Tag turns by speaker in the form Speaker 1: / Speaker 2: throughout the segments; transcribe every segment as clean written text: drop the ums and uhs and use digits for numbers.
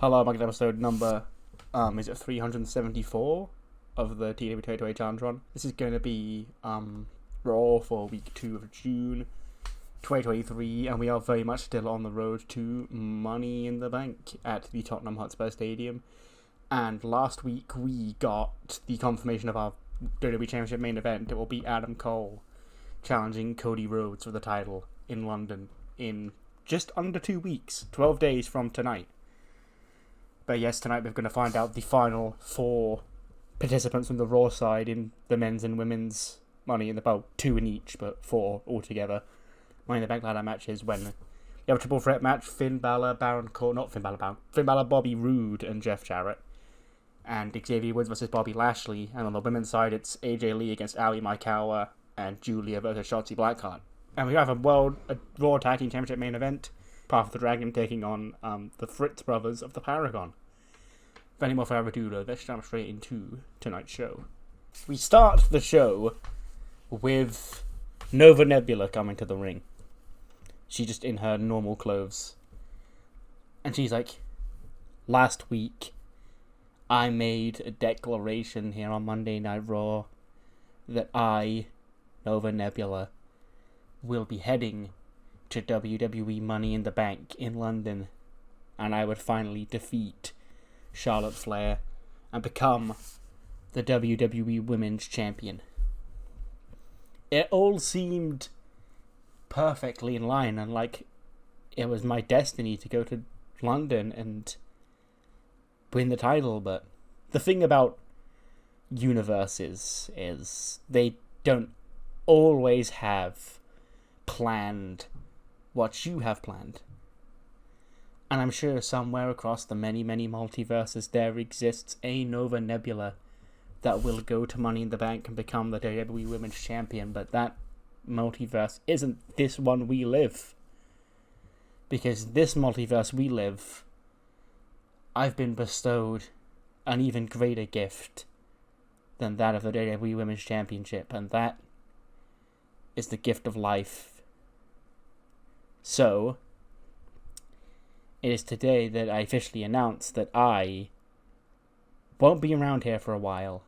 Speaker 1: Hello, back to episode number, is it 374 of the TEW 2020 Challenge Run. This is going to be, Raw for week 2 of June 2023, and we are very much still on the road to Money in the Bank at the Tottenham Hotspur Stadium. And last week we got the confirmation of our WWE Championship main event. It will be Adam Cole challenging Cody Rhodes for the title in London in just under 2 weeks, 12 days from tonight. But yes, tonight we're going to find out the final 4 participants from the Raw side in the men's and women's Money in the Bank, 2 in each, but 4 altogether. Money in the Bank ladder matches when you have a triple threat match: Finn Balor, Bobby Roode, and Jeff Jarrett. And Xavier Woods versus Bobby Lashley. And on the women's side, it's AJ Lee against Ali Maikawa and Julia versus Shotzi Blackheart. And we have a Raw Tag Team Championship main event. Path of the Dragon taking on the Fritz brothers of the Paragon. With any more further ado, though, let's jump straight into tonight's show. We start the show with Nova Nebula coming to the ring. She's just in her normal clothes. And she's like, last week, I made a declaration here on Monday Night Raw that I, Nova Nebula, will be heading to WWE Money in the Bank in London, and I would finally defeat Charlotte Flair and become the WWE Women's Champion. It all seemed perfectly in line, and like it was my destiny to go to London and win the title. But the thing about universes is they don't always have planned what you have planned. And I'm sure somewhere across the many, many multiverses there exists a Nova Nebula that will go to Money in the Bank and become the WWE Women's Champion, but that multiverse isn't this one we live. Because this multiverse we live, I've been bestowed an even greater gift than that of the WWE Women's Championship, and that is the gift of life. So, it is today that I officially announce that I won't be around here for a while,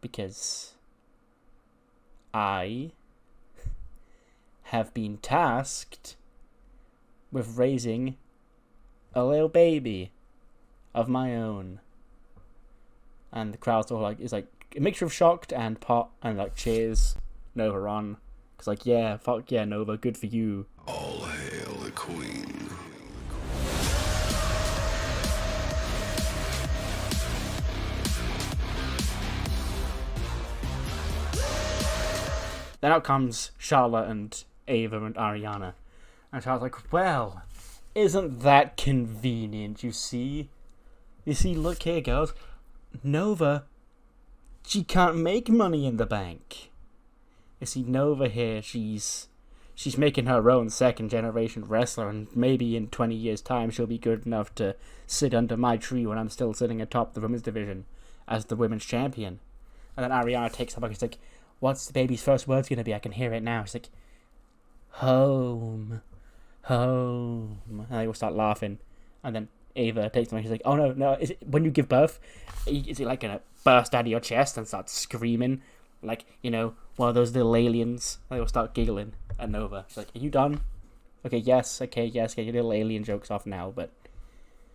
Speaker 1: because I have been tasked with raising a little baby of my own. And the crowd's all like, it's like a mixture of shocked and pot and like cheers Nova on. It's like, yeah, fuck yeah, Nova, good for you.
Speaker 2: All hail the Queen.
Speaker 1: Then out comes Charlotte and Ava and Ariana. And Charlotte's like, well, isn't that convenient, you see? You see, look here, girls. Nova, she can't make Money in the Bank. You see, Nova here, she's making her own second-generation wrestler, and maybe in 20 years' time she'll be good enough to sit under my tree when I'm still sitting atop the women's division as the women's champion. And then Ariana takes up, she's like, what's the baby's first words going to be? I can hear it now. She's like, home, home. And they all start laughing. And then Ava takes them, she's like, oh no, is it when you give birth, is it like going to burst out of your chest and start screaming? Like, you know, one of those little aliens. They will start giggling at Nova. She's like, are you done? Okay, yes, get your little alien jokes off now. But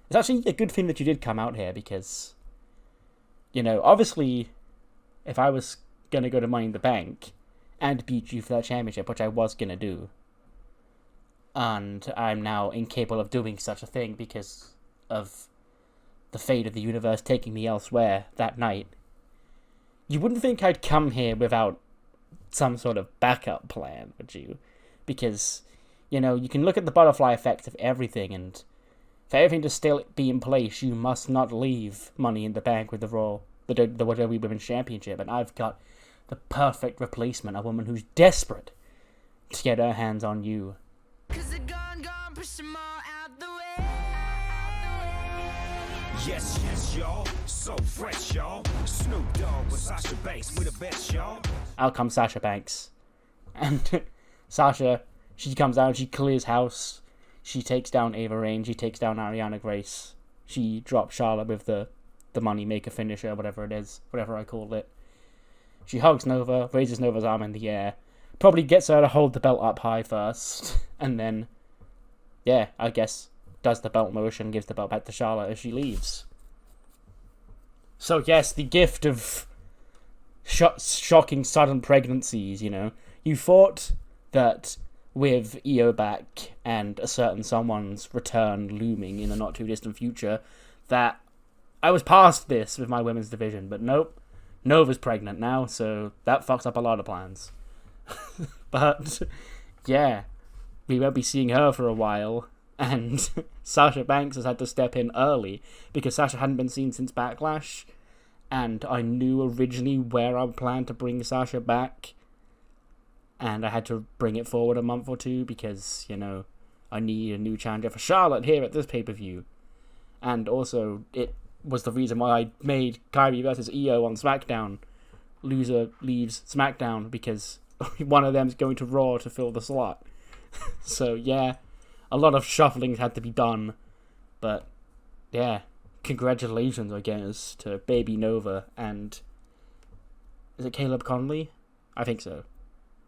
Speaker 1: it's actually a good thing that you did come out here, because, you know, obviously, if I was going to go to Money in the Bank and beat you for that championship, which I was going to do, and I'm now incapable of doing such a thing because of the fate of the universe taking me elsewhere that night, you wouldn't think I'd come here without some sort of backup plan, would you? Because, you know, you can look at the butterfly effect of everything, and for everything to still be in place, you must not leave Money in the Bank with the WWE Women's Championship, and I've got the perfect replacement, a woman who's desperate to get her hands on you.
Speaker 3: Push them all out the way.
Speaker 2: Yes, y'all. So fresh, y'all. Snoop Dogg with Sasha Banks. We the best, y'all.
Speaker 1: Out comes Sasha Banks. And Sasha, she comes out, she clears house. She takes down Ava Raine. She takes down Ariana Grace. she dropped Charlotte with the money maker finisher, whatever it is, whatever I called it. She hugs Nova, raises Nova's arm in the air, probably gets her to hold the belt up high first, and then, yeah, I guess, does the belt motion, gives the belt back to Charlotte as she leaves. So yes, the gift of shocking sudden pregnancies, you know. You thought that with Io back and a certain someone's return looming in the not too distant future, that I was past this with my women's division, but nope. Nova's pregnant now, so that fucks up a lot of plans. But, yeah, we won't be seeing her for a while, and Sasha Banks has had to step in early, because Sasha hadn't been seen since Backlash, and I knew originally where I planned to bring Sasha back, and I had to bring it forward a month or two, because, you know, I need a new challenger for Charlotte here at this pay-per-view. And also, it was the reason why I made Kyrie versus Io on SmackDown. Loser leaves SmackDown, because one of them's going to Raw to fill the slot. So, yeah, a lot of shuffling had to be done. But, yeah, congratulations, I guess, to Baby Nova and... Is it Caleb Conley? I think so.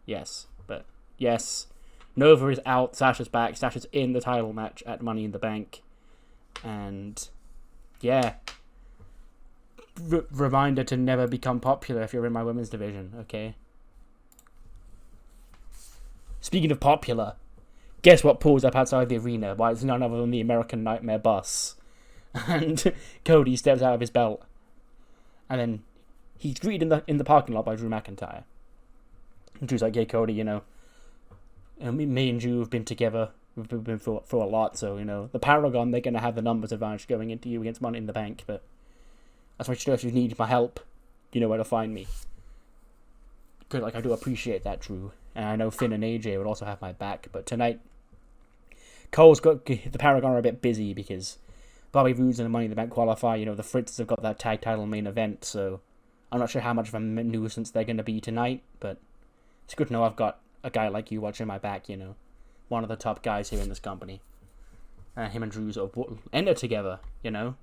Speaker 1: Yes, but yes. Nova is out, Sasha's back, Sasha's in the title match at Money in the Bank. And, yeah. Reminder to never become popular if you're in my women's division, okay? Speaking of popular, guess what pulls up outside the arena? Why, it's none other than the American Nightmare bus. And Cody steps out of his belt. And then he's greeted in the parking lot by Drew McIntyre. And Drew's like, hey, Cody, you know, me and Drew have been together. We've been through a lot, so, you know, the Paragon, they're going to have the numbers advantage going into you against Money in the Bank, but that's why if you need my help, you know where to find me. Good, like, I do appreciate that, Drew. And I know Finn and AJ would also have my back, but tonight, the Paragon are a bit busy because Bobby Roode's and the Money in the Bank qualify. You know, the Fritzes have got that tag title main event, so I'm not sure how much of a nuisance they're going to be tonight, but it's good to know I've got a guy like you watching my back, you know. One of the top guys here in this company. Him and Drew sort of enter together, you know.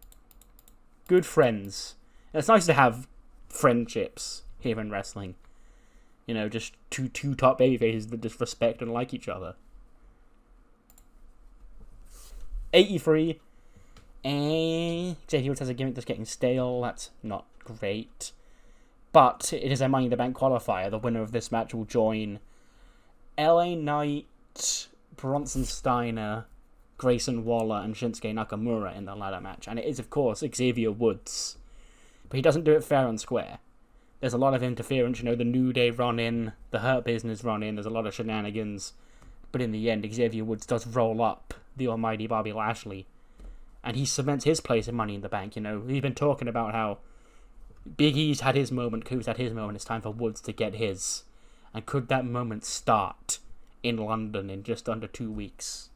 Speaker 1: Good friends. And it's nice to have friendships here in wrestling. You know, just two top babyfaces that just respect and like each other. 83. And Xavier Woods has a gimmick that's getting stale. That's not great. But it is a Money in the Bank qualifier. The winner of this match will join LA Knight, Bronson Steiner, Grayson Waller, and Shinsuke Nakamura in the ladder match. And it is, of course, Xavier Woods. But he doesn't do it fair and square. There's a lot of interference, you know, the New Day run in, the Hurt Business run in, there's a lot of shenanigans. But in the end, Xavier Woods does roll up the almighty Bobby Lashley. And he cements his place in Money in the Bank, you know. He's been talking about how Big E's had his moment, Coop's had his moment, it's time for Woods to get his. And could that moment start in London in just under 2 weeks?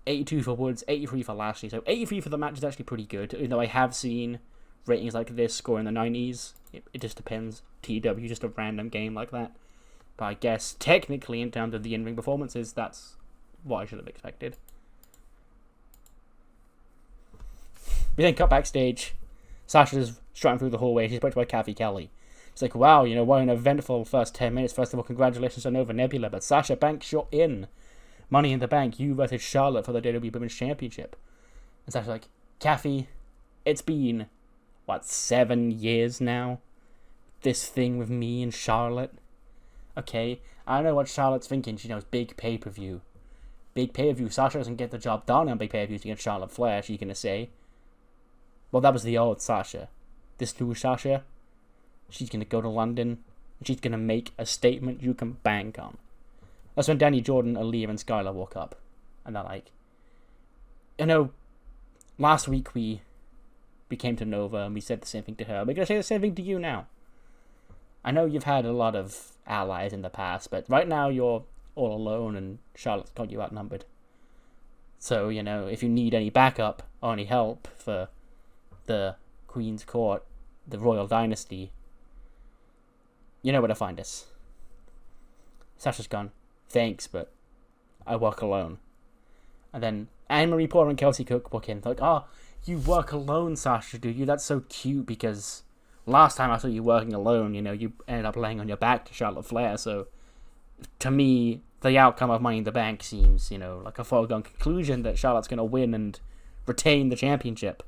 Speaker 1: 82 for Woods, 83 for Lashley. So 83 for the match is actually pretty good. Even though I have seen ratings like this score in the 90s. It just depends. TEW, just a random game like that. But I guess technically in terms of the in-ring performances, that's what I should have expected. We then cut backstage. Sasha's strutting through the hallway. She's approached by Kathy Kelly. She's like, wow, you know, what an eventful first 10 minutes. First of all, congratulations on Nova Nebula, but Sasha Banks, you're in. Money in the Bank, you versus Charlotte for the WWE Women's Championship. And Sasha's like, Kathy, it's been, 7 years now? This thing with me and Charlotte? Okay, I know what Charlotte's thinking. She knows big pay-per-view. Big pay-per-view. Sasha doesn't get the job done on big pay-per-views against Charlotte Flair, she's going to say. Well, that was the old Sasha. This new Sasha, she's going to go to London, and she's going to make a statement you can bank on. That's when Danny Jordan, Aaliyah, and Skylar walk up. And they're like, you know, last week we came to Nova and we said the same thing to her. We're going to say the same thing to you now. I know you've had a lot of allies in the past, but right now you're all alone and Charlotte's got you outnumbered. So, you know, if you need any backup or any help for the Queen's Court, the Royal Dynasty, you know where to find us. Sasha's gone, thanks, but I work alone. And then Anne-Marie Porter and Kelsey Cook in. Like, oh, you work alone, Sasha, do you? That's so cute because last time I saw you working alone, you ended up laying on your back to Charlotte Flair. So, to me, the outcome of Money in the Bank seems, like a foregone conclusion that Charlotte's going to win and retain the championship.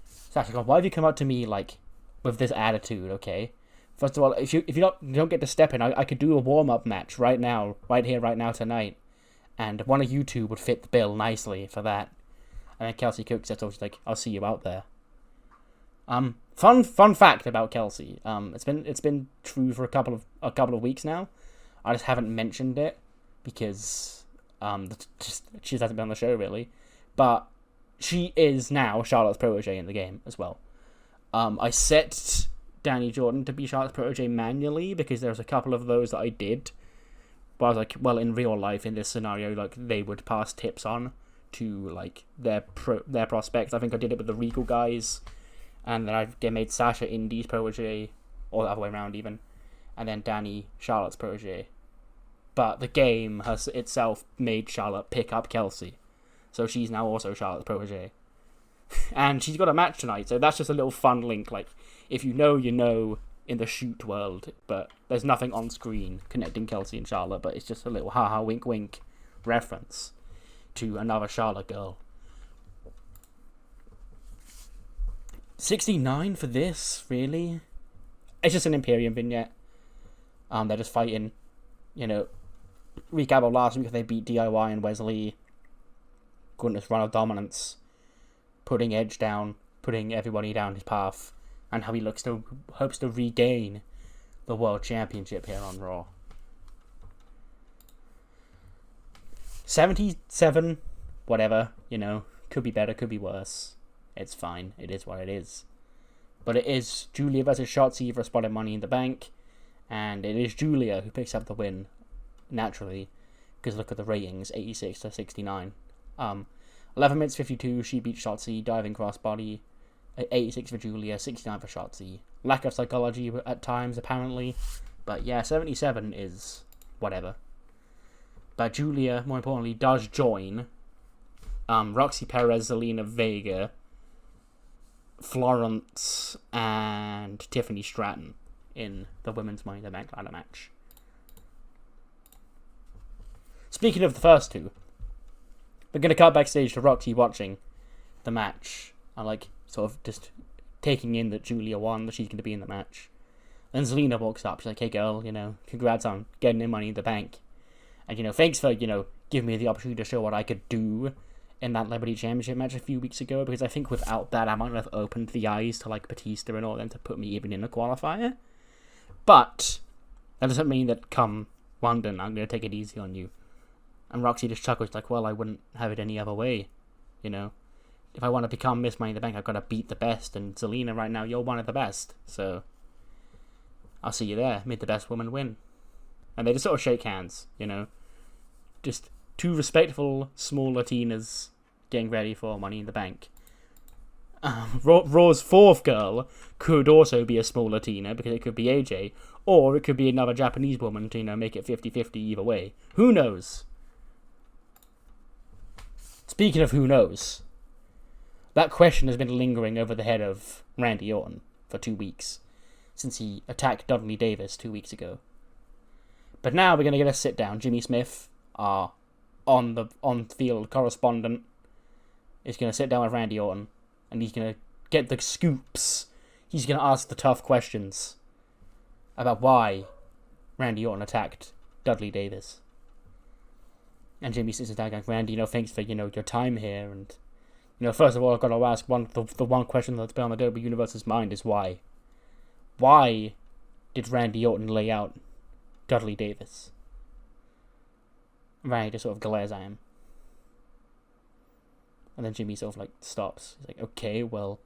Speaker 1: Sasha goes, why have you come out to me, like, with this attitude, okay? First of all, if you don't get to step in, I could do a warm-up match right now, right here, right now, tonight. And one of you two would fit the bill nicely for that. And then Kelsey Cook says, she's like, I'll see you out there. Fun fact about Kelsey. It's been true for a couple of weeks now. I just haven't mentioned it because she hasn't been on the show really. But she is now Charlotte's protege in the game as well. I set Danny Jordan to be Charlotte's protege manually because there's a couple of those that I did. But I was like, well, in real life, in this scenario, like they would pass tips on to like their prospects. I think I did it with the Regal guys, and then I made Sasha Indy's protege, or the other way around even, and then Danny Charlotte's protege. But the game itself made Charlotte pick up Kelsey, so she's now also Charlotte's protege, and she's got a match tonight. So that's just a little fun link. Like if you know in the shoot world, but there's nothing on screen connecting Kelsey and Charlotte, but it's just a little haha wink wink reference to another Charlotte girl. 69 for this, really? It's just an Imperium vignette. They're just fighting, recap of last week they beat DIY and Wes Lee. Goodness, run of dominance. Putting Edge down, putting everybody down his path. And how he hopes to regain the World Championship here on Raw. 77, whatever, could be better, could be worse. It's fine, it is what it is. But it is Julia versus Shotzi for a spot of Money in the Bank, and it is Julia who picks up the win, naturally, because look at the ratings, 86 to 69. 11 minutes 52, she beat Shotzi, diving crossbody. 86 for Julia, 69 for Shotzi. Lack of psychology at times, apparently. But yeah, 77 is whatever. But Julia, more importantly, does join Roxy Perez, Zelina Vega, Florence, and Tiffany Stratton in the Women's Money in the Bank ladder match. Speaking of the first two, we're going to cut backstage to Roxy watching the match. I sort of just taking in that Julia won, that she's going to be in the match. Then Zelina walks up, she's like, hey girl, congrats on getting in Money in the Bank. And, thanks for, giving me the opportunity to show what I could do in that Liberty Championship match a few weeks ago, because I think without that I might have opened the eyes to, Batista and all them to put me even in a qualifier. But that doesn't mean that come London, I'm going to take it easy on you. And Roxy just chuckles, like, well, I wouldn't have it any other way, If I want to become Miss Money in the Bank, I've got to beat the best. And Zelina, right now, you're one of the best. So, I'll see you there. May the best woman win. And they just sort of shake hands, Just two respectful, small Latinas getting ready for Money in the Bank. Raw's fourth girl could also be a small Latina, because it could be AJ. Or it could be another Japanese woman to, make it 50-50 either way. Who knows? Speaking of who knows... That question has been lingering over the head of Randy Orton for 2 weeks, since he attacked Dudley Davis 2 weeks ago. But now we're going to get a sit down. Jimmy Smith, our on-field correspondent, is going to sit down with Randy Orton, and he's going to get the scoops. He's going to ask the tough questions about why Randy Orton attacked Dudley Davis. And Jimmy sits down going, Randy, thanks for, your time here, and... first of all, I've got to ask the one question that's been on the WWE Universe's mind is why? Why did Randy Orton lay out Dudley Davis? Randy just sort of glares at him. And then Jimmy sort of stops. He's like, okay, well,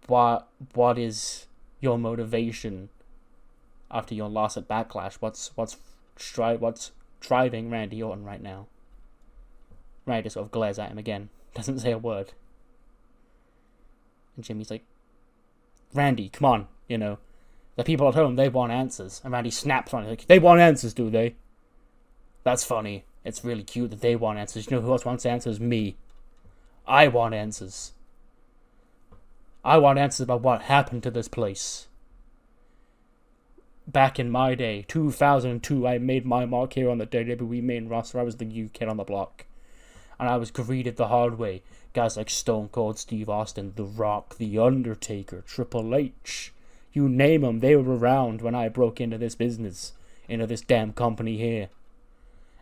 Speaker 1: what is your motivation after your loss at Backlash? What's driving Randy Orton right now? Randy just sort of glares at him again. Doesn't say a word. And Jimmy's like, Randy, come on, The people at home, they want answers. And Randy snaps on it, like, they want answers, do they? That's funny. It's really cute that they want answers. You know who else wants answers? Me. I want answers. I want answers about what happened to this place. Back in my day, 2002, I made my mark here on the WWE main roster. I was the new kid on the block. And I was greeted the hard way. Guys like Stone Cold Steve Austin, The Rock, The Undertaker, Triple H. You name them, they were around when I broke into this business. Into this damn company here.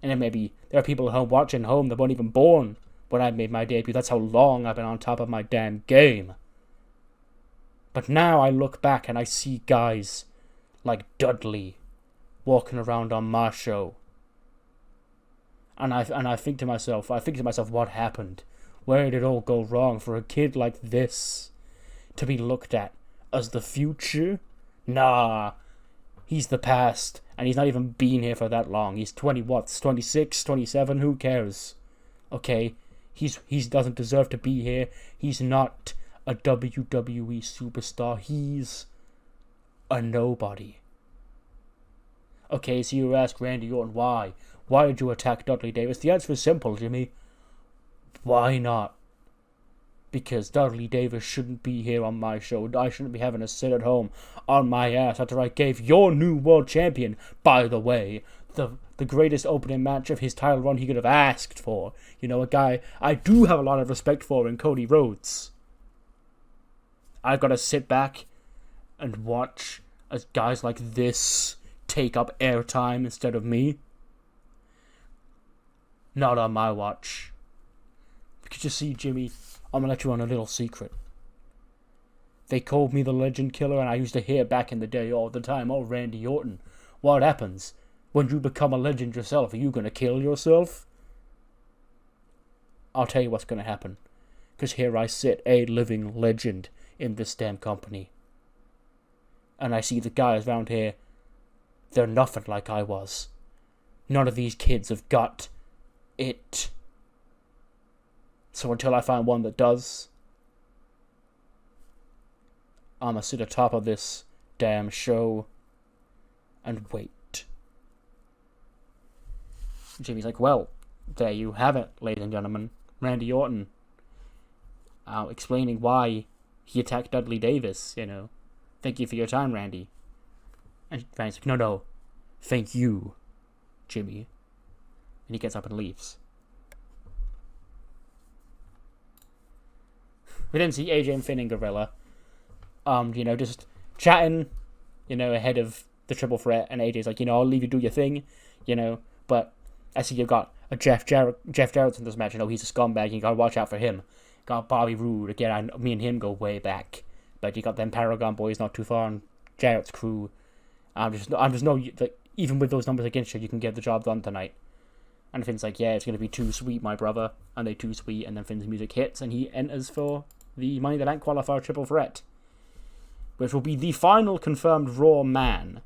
Speaker 1: And then maybe there are people at home watching home that weren't even born when I made my debut. That's how long I've been on top of my damn game. But now I look back and I see guys like Dudley walking around on my show. And I think to myself, what happened? Where did it all go wrong for a kid like this to be looked at as the future? Nah, he's the past, and he's not even been here for that long. He's 26, 27, who cares? Okay, he doesn't deserve to be here. He's not a WWE superstar. He's a nobody. Okay, so you ask Randy Orton why. Why did you attack Dudley Davis? The answer is simple, Jimmy. Why not? Because Dudley Davis shouldn't be here on my show. I shouldn't be having to sit at home on my ass after I gave your new world champion, by the way, the greatest opening match of his title run he could have asked for. You know, a guy I do have a lot of respect for in Cody Rhodes. I've got to sit back and watch as guys like this take up airtime instead of me. Not on my watch. Because you see, Jimmy, I'm going to let you on a little secret. They called me the Legend Killer, and I used to hear back in the day all the time, oh, Randy Orton, what happens when you become a legend yourself? Are you going to kill yourself? I'll tell you what's going to happen. Because here I sit, a living legend in this damn company. And I see the guys around here, they're nothing like I was. None of these kids have got it. So until I find one that does, I'ma sit atop of this damn show and wait. Jimmy's like, well, there you have it, ladies and gentlemen. Randy Orton explaining why he attacked Dudley Davis, you know. Thank you for your time, Randy. And Randy's like, no, thank you, Jimmy. And he gets up and leaves. We then see AJ and Finn and Gorilla, just chatting, ahead of the triple threat. And AJ's like, I'll leave you do your thing, But I see you've got a Jeff Jarrett's in this match. He's a scumbag. You gotta watch out for him. Got Bobby Roode again. Me and him go way back. But you got them Paragon boys not too far on Jarrett's crew. Even with those numbers against you, you can get the job done tonight. And Finn's like, yeah, it's gonna be too sweet, my brother. And they too sweet. And then Finn's music hits, and he enters for the Money in the Bank qualifier triple threat, which will be the final confirmed Raw man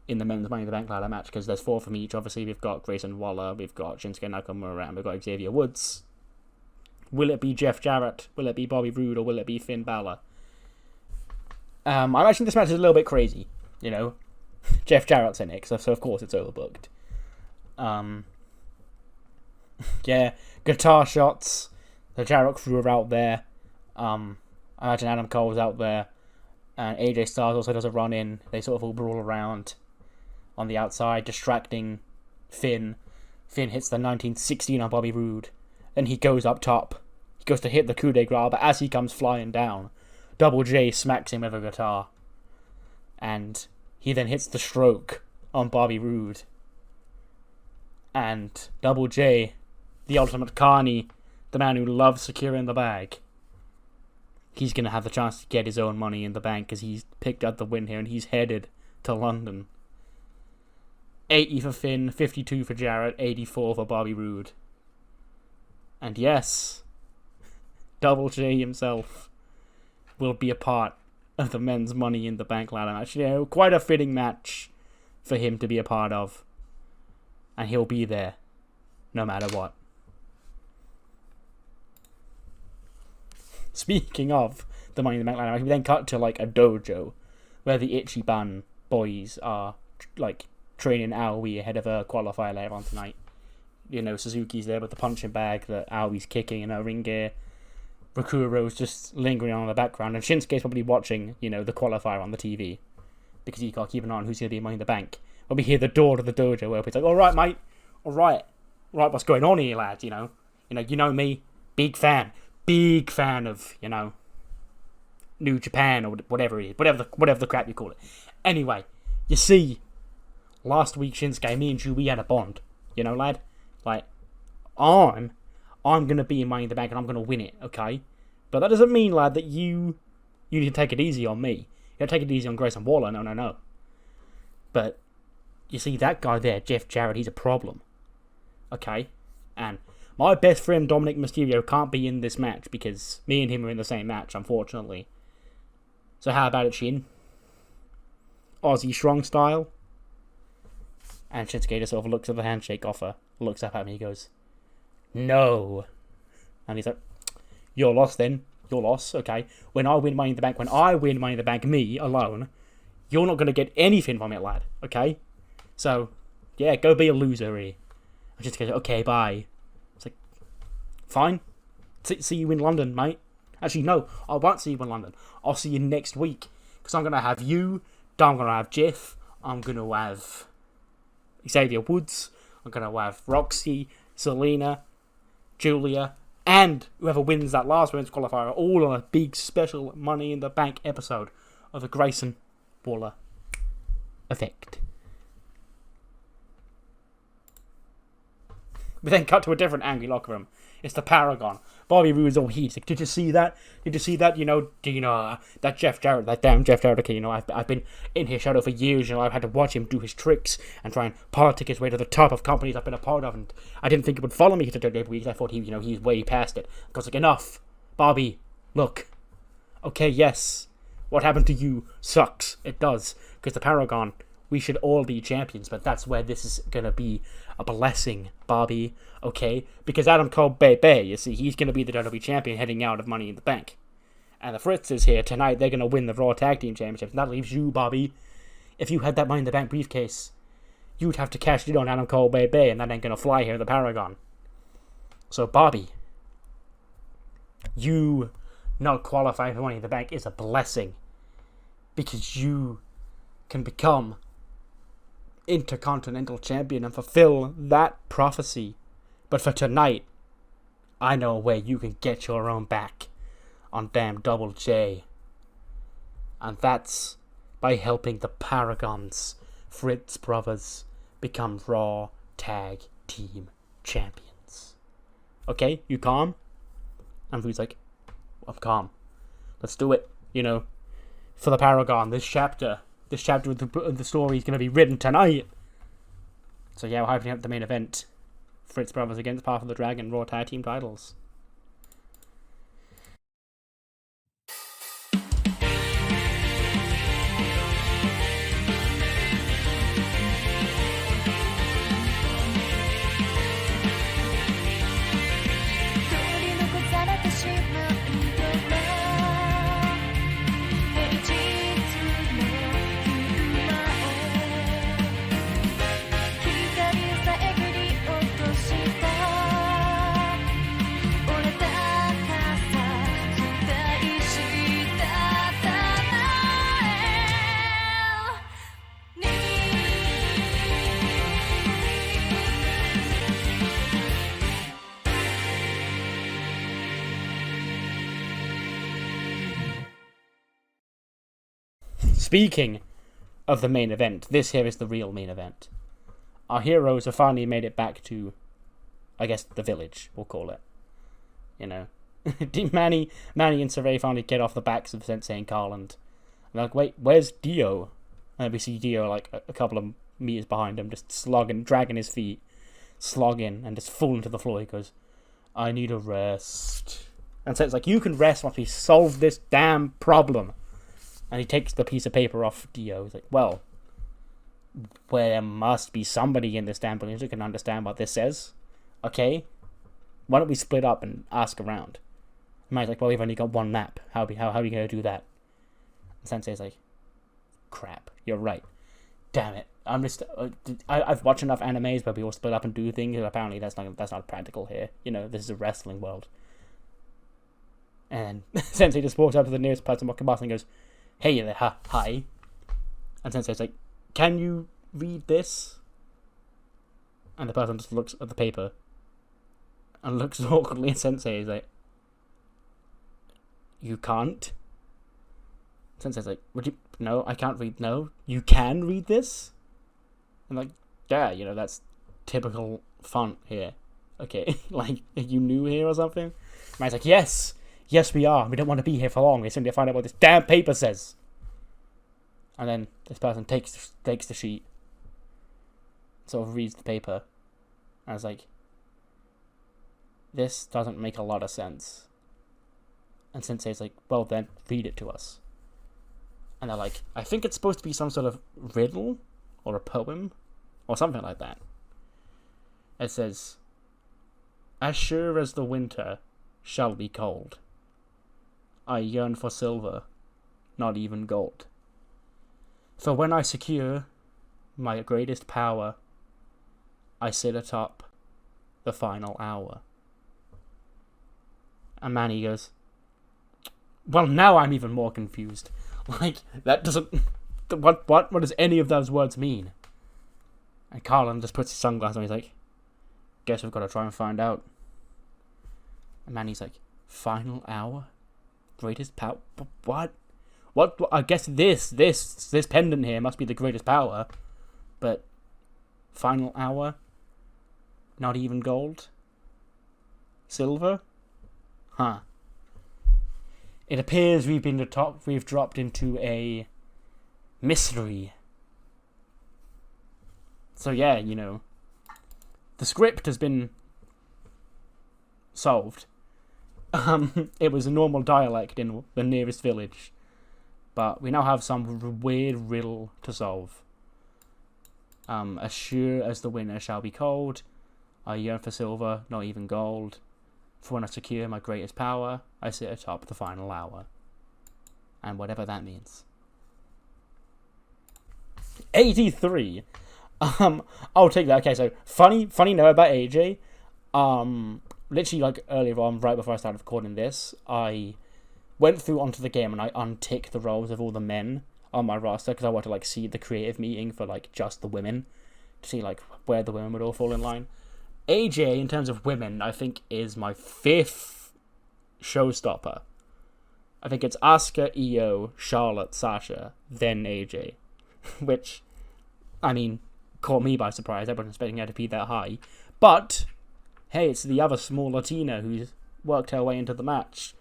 Speaker 1: in the men's Money in the Bank ladder match, because there's 4 from each. Obviously, we've got Grayson Waller, we've got Shinsuke Nakamura, and we've got Xavier Woods. Will it be Jeff Jarrett? Will it be Bobby Roode? Or will it be Finn Balor? I imagine this match is a little bit crazy, Jeff Jarrett's in it, so of course it's overbooked. Yeah, guitar shots. The Jarrett crew are out there. I imagine Adam Cole's out there. And AJ Styles also does a run in. They sort of all brawl around on the outside, distracting Finn. Finn hits the 1916 on Bobby Roode. Then he goes up top. He goes to hit the coup de grace, but as he comes flying down, Double J smacks him with a guitar. And he then hits the stroke on Bobby Roode. And Double J, the ultimate carny, the man who loves securing the bag, he's going to have the chance to get his own Money in the Bank, because he's picked up the win here and he's headed to London. 80 for Finn, 52 for Jarrett, 84 for Bobby Roode. And yes, Double J himself will be a part of the men's Money in the Bank ladder match. Quite a fitting match for him to be a part of. And he'll be there, no matter what. Speaking of the Money in the Bank ladder match, we then cut to a dojo where the Ichiban boys are training Aoi ahead of a qualifier later on tonight. Suzuki's there with the punching bag that Aoi's kicking in her ring gear. Rakuro's just lingering on in the background, and Shinsuke's probably watching, the qualifier on the TV. Because he can't keep an eye on who's going to be Money in the Bank. When we hear the door to the dojo where it's like, alright mate, alright, what's going on here lads, you know me, big fan of, New Japan or whatever it is, whatever the crap you call it. Anyway, you see, last week Shinsuke, me and you, we had a bond, lad, like, I'm going to be in Money in the Bank and I'm going to win it, okay? But that doesn't mean, lad, that you need to take it easy on me. You gotta take it easy on Grayson Waller, no. But, you see, that guy there, Jeff Jarrett, he's a problem. Okay? And my best friend, Dominik Mysterio, can't be in this match because me and him are in the same match, unfortunately. So how about it, Shin? Aussie strong style? And Shinsuke just sort of looks at the handshake offer, looks up at me, he goes, no. And he's like, your loss then. Your loss, okay. When I win Money in the Bank, me alone, you're not going to get anything from it, lad, okay? So, yeah, go be a loser here. I just go, okay, bye. It's like, fine. See you in London, mate. Actually, no, I won't see you in London. I'll see you next week. Because I'm going to have you, I'm going to have Jeff, I'm going to have Xavier Woods, I'm going to have Roxy, Selena, Julia, and whoever wins that last women's qualifier, all on a big special Money in the Bank episode of the Grayson Waller effect. We then cut to a different angry locker room. It's the Paragon. Bobby Roode's all heat. Like, did you see that? That Jeff Jarrett, that damn Jeff Jarrett? Okay, I've been in his shadow for years. I've had to watch him do his tricks and try and politic his way to the top of companies I've been a part of. And I didn't think it would follow me to WWE because I thought he's way past it. I was like, enough, Bobby. Look, okay, yes, what happened to you sucks. It does, because the Paragon, we should all be champions, but that's where this is gonna be a blessing, Bobby, okay? Because Adam Cole, baby, you see, he's gonna be the WWE champion heading out of Money in the Bank. And the Fritz is here tonight, they're gonna win the Raw Tag Team Championships. And that leaves you, Bobby. If you had that Money in the Bank briefcase, you'd have to cash it on Adam Cole, baby, and that ain't gonna fly here in the Paragon. So, Bobby, you not qualifying for Money in the Bank is a blessing. Because you can become Intercontinental Champion and fulfill that prophecy. But for tonight, I know where you can get your own back on damn Double J. And that's by helping the Paragons, Fritz brothers, become Raw Tag Team Champions. Okay, you calm? And Rude's like, I'm calm. Let's do it, for the Paragon, this chapter of the story is going to be written tonight. So yeah, we're hyping up the main event. Fritz Brothers against Path of the Dragon Raw Tag Team titles. Speaking of the main event, this here is the real main event. Our heroes have finally made it back to, I guess, the village, we'll call it. Manny and Saray finally get off the backs of Sensei and Carl, and they're like, wait, where's Dio? And we see Dio like a couple of meters behind him, just dragging his feet, slogging, and just falling to the floor. He goes, I need a rest. And Sensei's like, you can rest once we solve this damn problem. And he takes the piece of paper off Dio. He's like, well, there must be somebody in this damn village who can understand what this says. Okay? Why don't we split up and ask around? And Manny's like, well, we've only got one map. How are we going to do that? And Sensei's like, crap, you're right. damn it. I'm just I've watched enough animes where we all split up and do things, and apparently that's not practical here. You know, this is a wrestling world. And Sensei just walks up to the nearest person walking past and goes, "Hey there, hi." And Sensei's like, "Can you read this?" And the person just looks at the paper and looks awkwardly at Sensei. He's like, "You can't?" Sensei's like, "Would you? No, I can't read. No, you can read this?" I'm like, "Yeah, you know, that's typical font here. Okay, like, are you new here or something?" Man's like, Yes, we are. We don't want to be here for long. We just need to find out what this damn paper says." And then this person takes the sheet, sort of reads the paper, and I was like, "This doesn't make a lot of sense." And Sensei's like, "Well then, read it to us." And they're like, "I think it's supposed to be some sort of riddle, or a poem, or something like that." It says, "As sure as the winter shall be cold, I yearn for silver, not even gold. For when I secure my greatest power, I sit atop the final hour." And Manny goes, "Well, now I'm even more confused. Like, that doesn't... What does any of those words mean?" And Carlin just puts his sunglasses on. He's like, "Guess we've got to try and find out." And Manny's like, "Final hour? Greatest power? What? What? I guess this pendant here must be the greatest power. But final hour? Not even gold? Silver? Huh. It appears we've dropped into a mystery." So yeah, you know, the script has been solved. It was a normal dialect in the nearest village, but we now have some weird riddle to solve. As sure as the winter shall be cold, I yearn for silver, not even gold. For when I secure my greatest power, I sit atop the final hour. And whatever that means. 83. I'll take that. Okay, so funny note about AJ. Literally, like, earlier on, right before I started recording this, I went through onto the game and I unticked the roles of all the men on my roster because I wanted to, like, see the creative meeting for, like, just the women, to see, like, where the women would all fall in line. AJ, in terms of women, I think is my 5th showstopper. I think it's Asuka, Io, Charlotte, Sasha, then AJ. Which, I mean, caught me by surprise. I wasn't expecting her to be that high. But hey, it's the other small Latina who's worked her way into the match.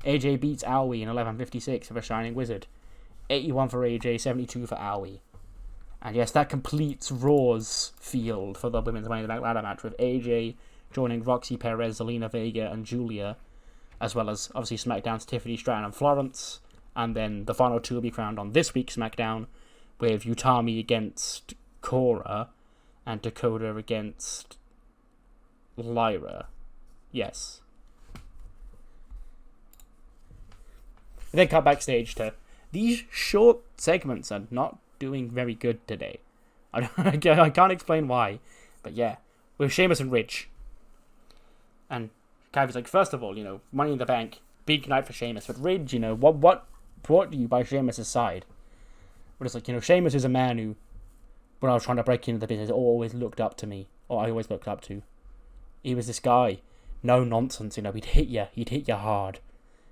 Speaker 1: AJ beats Aoi in 11:56 for a Shining Wizard. 81 for AJ, 72 for Aoi. And yes, that completes Raw's field for the Women's Money in the Bank ladder match, with AJ joining Roxy Perez, Zelina Vega, and Julia, as well as, obviously, SmackDown's Tiffany Stratton and Florence. And then the final two will be crowned on this week's SmackDown, with Utami against Cora, and Dakota against Lyra. Yes. We then cut backstage to, these short segments are not doing very good today. I can't explain why, but yeah, with Sheamus and Ridge. And Cavi's like, first of all, you know, Money in the Bank, big night for Sheamus, but Ridge, you know, what brought you by Sheamus' side? But it's like, you know, Sheamus is a man who, when I was trying to break into the business, always looked up to me, or I always looked up to. He was this guy, no nonsense, you know, he'd hit you hard,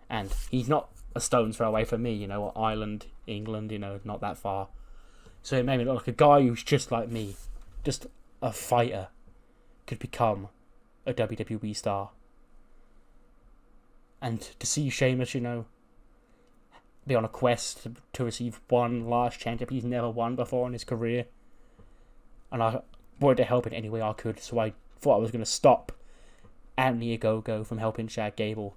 Speaker 1: and he's not a stone's throw away from me, you know, Ireland, England, you know, not that far. So it made me look like a guy who's just like me, just a fighter, could become a WWE star. And to see Sheamus, you know, be on a quest to receive one last championship he's never won before in his career. And I wanted to help in any way I could, so I thought I was going to stop Anthony Ogogo from helping Shad Gable.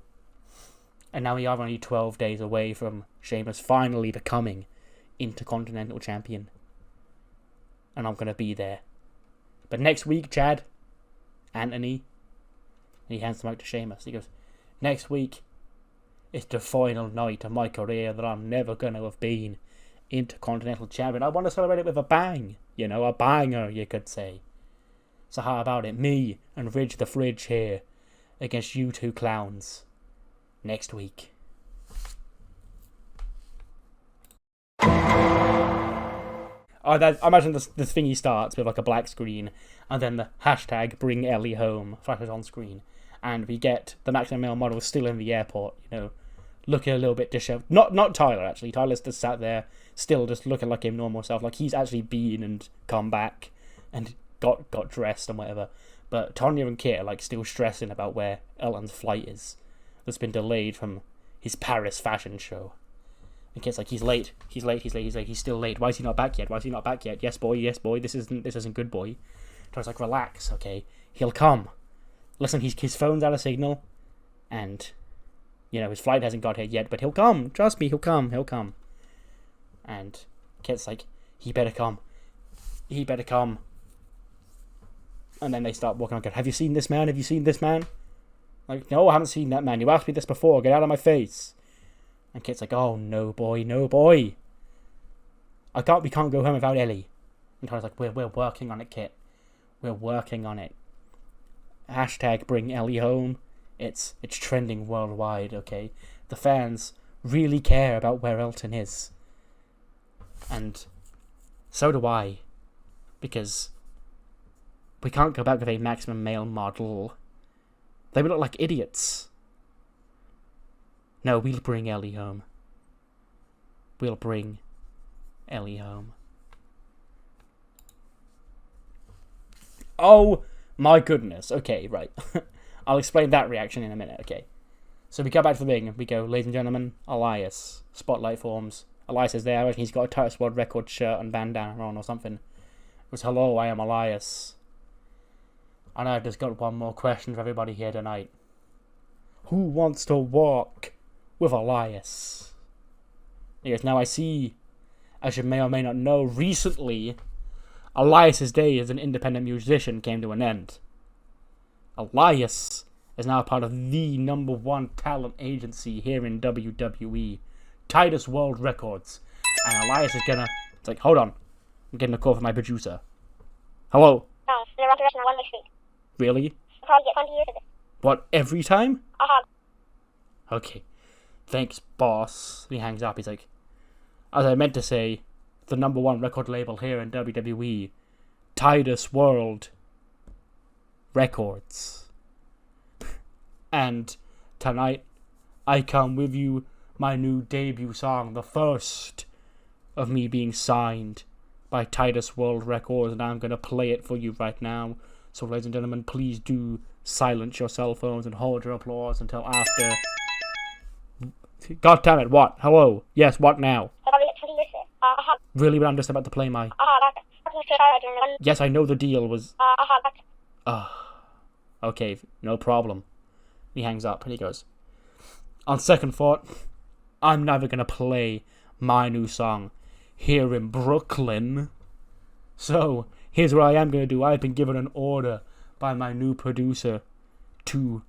Speaker 1: And now we are only 12 days away from Sheamus finally becoming Intercontinental Champion. And I'm going to be there. But next week, Chad, Anthony, and he hands the mic to Sheamus. He goes, next week, it's the final night of my career that I'm never going to have been Intercontinental Champion. I want to celebrate it with a bang. You know, a banger, you could say. So how about it? Me and Ridge the Fridge here against you two clowns next week. I imagine this thingy starts with like a black screen, and then the hashtag bring Ellie home flashes on screen, and we get the Maximum Male model still in the airport, you know, looking a little bit disheveled. Not Tyler, actually. Tyler's just sat there, still just looking like his normal self, like he's actually been and come back and got dressed and whatever. But Tonya and Kit are like still stressing about where Elton's flight is. That's been delayed from his Paris fashion show. And Kit's like, he's late, he's still late. Why is he not back yet? Yes, boy, this isn't good, boy. Tyler's like, relax, okay? He'll come. Listen, his phone's out of signal, and, you know, his flight hasn't got here yet, but he'll come. Trust me, he'll come. And Kit's like, he better come. And then they start walking on. Have you seen this man? Like, no, I haven't seen that man. You asked me this before. Get out of my face. And Kit's like, oh, no, boy. We can't go home without Ellie. And Tyler's like, we're working on it, Kit. We're working on it. Hashtag bring Ellie home. It's trending worldwide, okay? The fans really care about where Elton is. And so do I. Because we can't go back with a Maximum Male model. They would look like idiots. No, we'll bring Ellie home. Oh my goodness. Okay, right. I'll explain that reaction in a minute, okay. So we go back to the ring and we go, ladies and gentlemen, Elias. Spotlight forms. Elias is there. I reckon he's got a Titus World Record shirt and bandana on or something. It was, hello, I am Elias. And I've just got one more question for everybody here tonight. Who wants to walk with Elias? Yes, now I see, as you may or may not know, recently, Elias's day as an independent musician came to an end. Elias is now part of the #1 talent agency here in WWE, Titus World Records. And Elias is gonna... It's like, hold on. I'm getting a call from my producer. Hello?
Speaker 4: Oh, the restoration of one next week.
Speaker 1: Really?
Speaker 4: I'll probably get 20 years of it.
Speaker 1: What, every time?
Speaker 4: Uh-huh.
Speaker 1: Okay. Thanks, boss. He hangs up. He's like, as I meant to say, the #1 record label here in WWE, Titus World Records. And tonight, I come with you my new debut song, the first of me being signed by Titus World Records, and I'm going to play it for you right now. So, ladies and gentlemen, please do silence your cell phones and hold your applause until after. God damn it, what? Hello? Yes, what now?
Speaker 4: I'll probably get 20 years of it. Uh-huh.
Speaker 1: Really, but I'm just about to play my... Yes, I know the deal was... Okay, no problem. He hangs up and he goes, on second thought, I'm never going to play my new song here in Brooklyn. So, here's what I am going to do. I've been given an order by my new producer to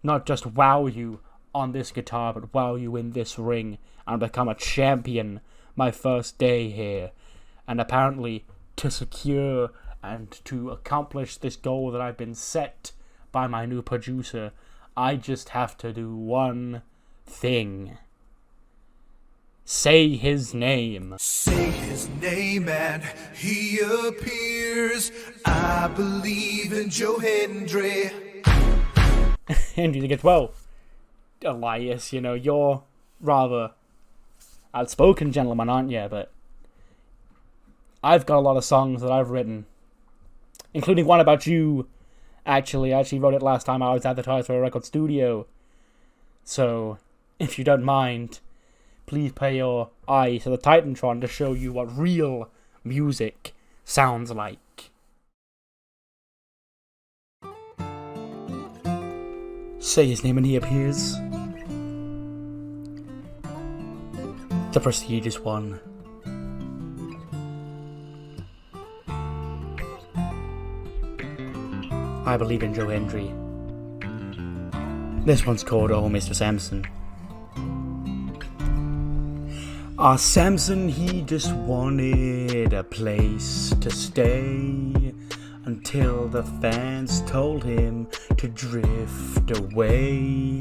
Speaker 1: not just wow you on this guitar, but wow you in this ring and become a champion my first day here. And apparently, to secure and to accomplish this goal that I've been set by my new producer, I just have to do one thing. Say his name.
Speaker 5: Say his name and he appears. I believe in Joe Hendry.
Speaker 1: Hendry gets, well, Elias, you know, you're rather outspoken gentleman, aren't you? But I've got a lot of songs that I've written, including one about you. Actually, I actually wrote it last time I was advertised for a record studio. So, if you don't mind, please pay your eye to the Titantron to show you what real music sounds like. Say his name and he appears. The prestigious one. I believe in Joe Hendry. This one's called Oh Mr. Sampson. Samson, he just wanted a place to stay until the fans told him to drift away.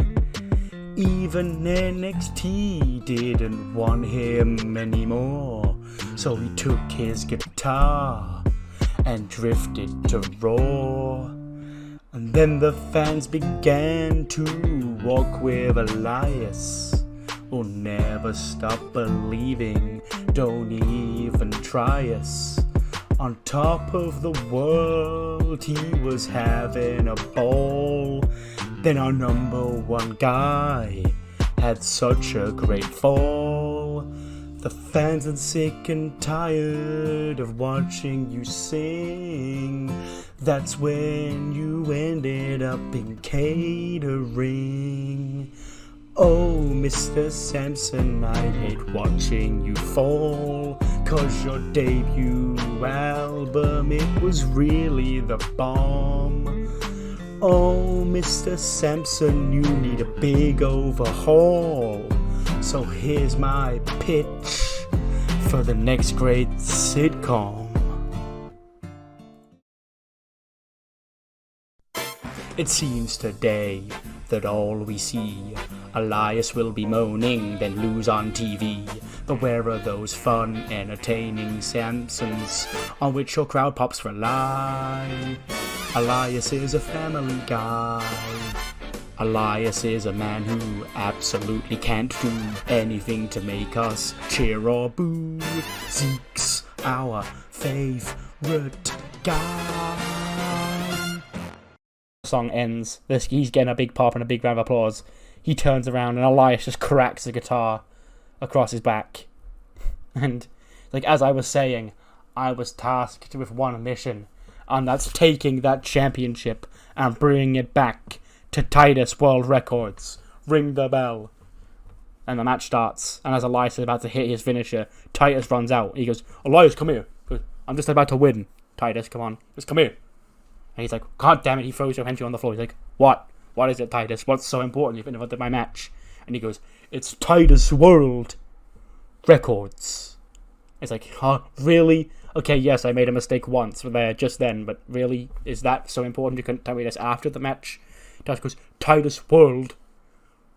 Speaker 1: Even NXT didn't want him anymore, so he took his guitar and drifted to Raw. And then the fans began to walk with Elias, who'll never stop believing, don't even try us. On top of the world, he was having a ball. Then our number one guy had such a great fall. The fans are sick and tired of watching you sing. That's when you ended up in catering. Oh, Mr. Samson, I hate watching you fall, 'cause your debut album, it was really the bomb. Oh, Mr. Samson, you need a big overhaul. So here's my pitch for the next great sitcom. It seems today that all we see, Elias will be moaning, then lose on TV. But where are those fun, entertaining Samsons on which your crowd pops rely? Elias is a family guy. Elias is a man who absolutely can't do anything to make us cheer or boo. Zeke's our favorite guy. Song ends. He's getting a big pop and a big round of applause. He turns around and Elias just cracks the guitar across his back. And like as I was saying, I was tasked with one mission, and that's taking that championship and bringing it back to Titus World Records. Ring the bell. And the match starts, and as Elias is about to hit his finisher, Titus runs out. He goes, Elias, come here. He goes, I'm just about to win. Titus, come on. Just come here. And he's like, God damn it, he throws Joe Hendry on the floor. He's like, what? What is it, Titus? What's so important? You've interrupted my match. And he goes, it's Titus World Records. It's like, huh? Really? Okay, yes, I made a mistake once there, just then, but really? Is that so important? You couldn't tell me this after the match? Titus goes, Titus World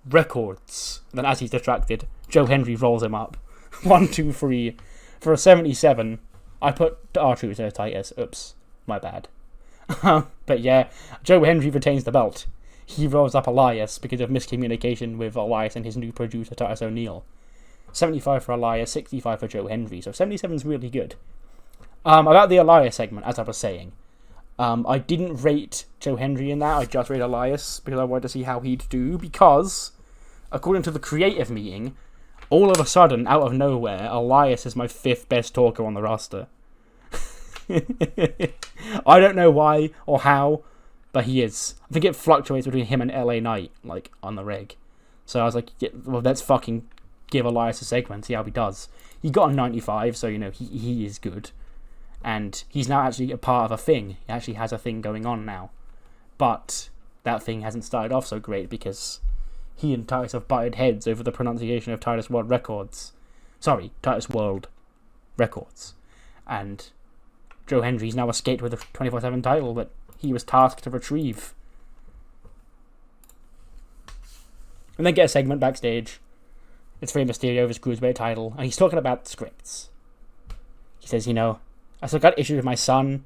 Speaker 1: Records. And then as he's distracted, Joe Hendry rolls him up. 1, 2, 3. For a 77, I put R-Truth as Titus. Oops, my bad. But yeah, Joe Hendry retains the belt. He rolls up Elias because of miscommunication with Elias and his new producer, Titus O'Neil. 75 for Elias, 65 for Joe Hendry, so 77 is really good. About the Elias segment, as I was saying, I didn't rate Joe Hendry in that, I just rated Elias because I wanted to see how he'd do, because, according to the creative meeting, all of a sudden, out of nowhere, Elias is my 5th best talker on the roster. I don't know why or how, but he is. I think it fluctuates between him and LA Knight, like, on the reg. So I was like, yeah, well, let's fucking give Elias a segment, see how he does. He got a 95, so, you know, he is good. And he's now actually a part of a thing. He actually has a thing going on now. But that thing hasn't started off so great because he and Titus have butted heads over the pronunciation of Titus World Records. Sorry, Titus World Records. And Joe Hendry's now escaped with a 24/7 title that he was tasked to retrieve. And then get a segment backstage. It's Rey Mysterio with his Cruiserweight title, and he's talking about scripts. He says, you know, I still got issues with my son.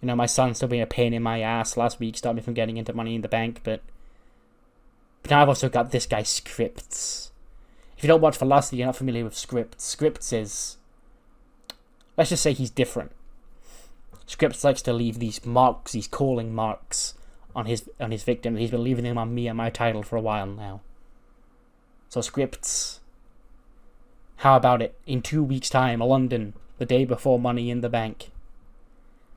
Speaker 1: You know, my son's still being a pain in my ass last week, stopped me from getting into Money in the Bank, but now I've also got this guy's scripts. If you don't watch Velocity, you're not familiar with scripts. Scripts is, let's just say he's different. Scripts likes to leave these marks, these calling marks on his victims. He's been leaving them on me and my title for a while now. So Scripts, how about it? In 2 weeks' time, London, the day before Money in the Bank.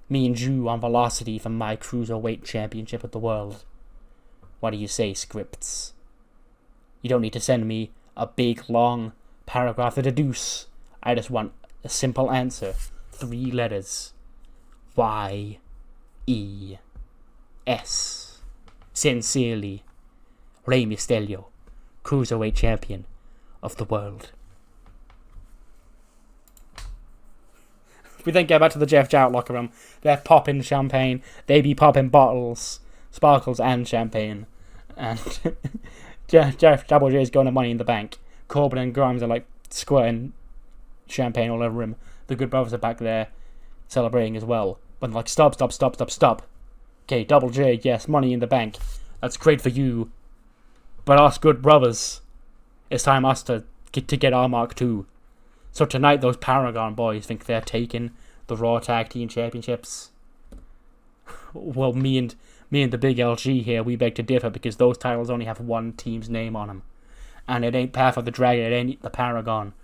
Speaker 1: Me and Drew on Velocity for my Cruiserweight Championship of the world. What do you say, Scripts? You don't need to send me a big, long paragraph to deduce. I just want a simple answer. 3 letters. Y-E-S. Sincerely, Rey Mysterio, Cruiserweight Champion of the world. We then go back to the Jeff Jarrett locker room. They're popping champagne. They be popping bottles, sparkles, and champagne. And Jeff Double J is going to Money in the Bank. Corbin and Grimes are like squirting champagne all over him. The Good Brothers are back there celebrating as well. But like, stop. Okay, Double J, yes, Money in the Bank. That's great for you. But us Good Brothers, it's time us to get our mark too. So tonight, those Paragon boys think they're taking the Raw Tag Team Championships. Well, me and the big LG here, we beg to differ, because those titles only have one team's name on them. And it ain't Path of the Dragon, it ain't the Paragon.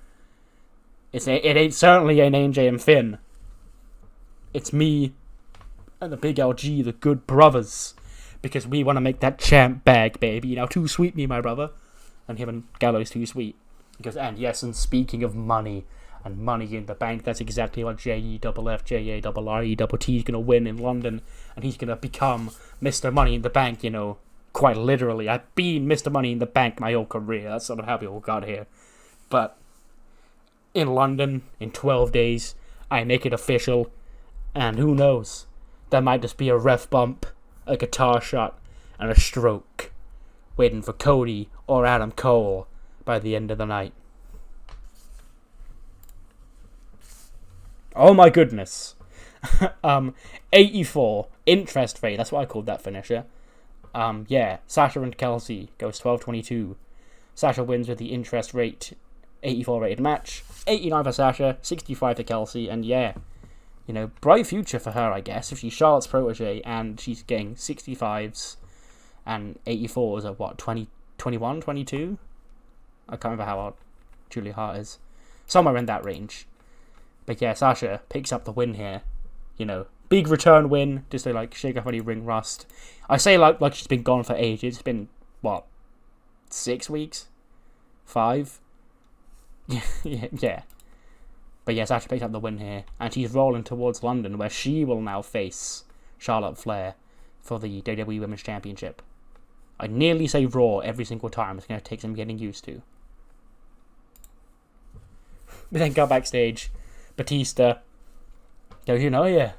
Speaker 1: It ain't certainly ain't AJ and Finn. It's me and the big LG, the Good Brothers. Because we want to make that champ bag, baby. Now, too sweet me, my brother. And him and Gallows too sweet. Because, and yes, and speaking of money and Money in the Bank, that's exactly what JEFFJARRETT is going to win in London. And he's going to become Mr. Money in the Bank, you know, quite literally. I've been Mr. Money in the Bank my whole career. That's sort of how we all got here. But in London, in 12 days, I make it official. And who knows? There might just be a ref bump, a guitar shot, and a stroke waiting for Cody or Adam Cole by the end of the night. Oh my goodness. 84 interest rate, that's what I called that finisher. Yeah, Sasha and Kelsey goes 12-22. Sasha wins with the interest rate 84 rated match. 89 for Sasha, 65 for Kelsey, and yeah, you know, bright future for her, I guess, if she's Charlotte's protege and she's getting 65s and 84s at what, 21, 22? I can't remember how old Julia Hart is. Somewhere in that range. But yeah, Sasha picks up the win here. You know, big return win, just to like shake off any ring rust. I say like she's been gone for ages. It's been, what, 6 weeks? 5? Yeah. But yeah, Sasha picks up the win here. And she's rolling towards London, where she will now face Charlotte Flair for the WWE Women's Championship. I nearly say Raw every single time. It's going to take some getting used to. We then go backstage. Batista goes, you know, yeah.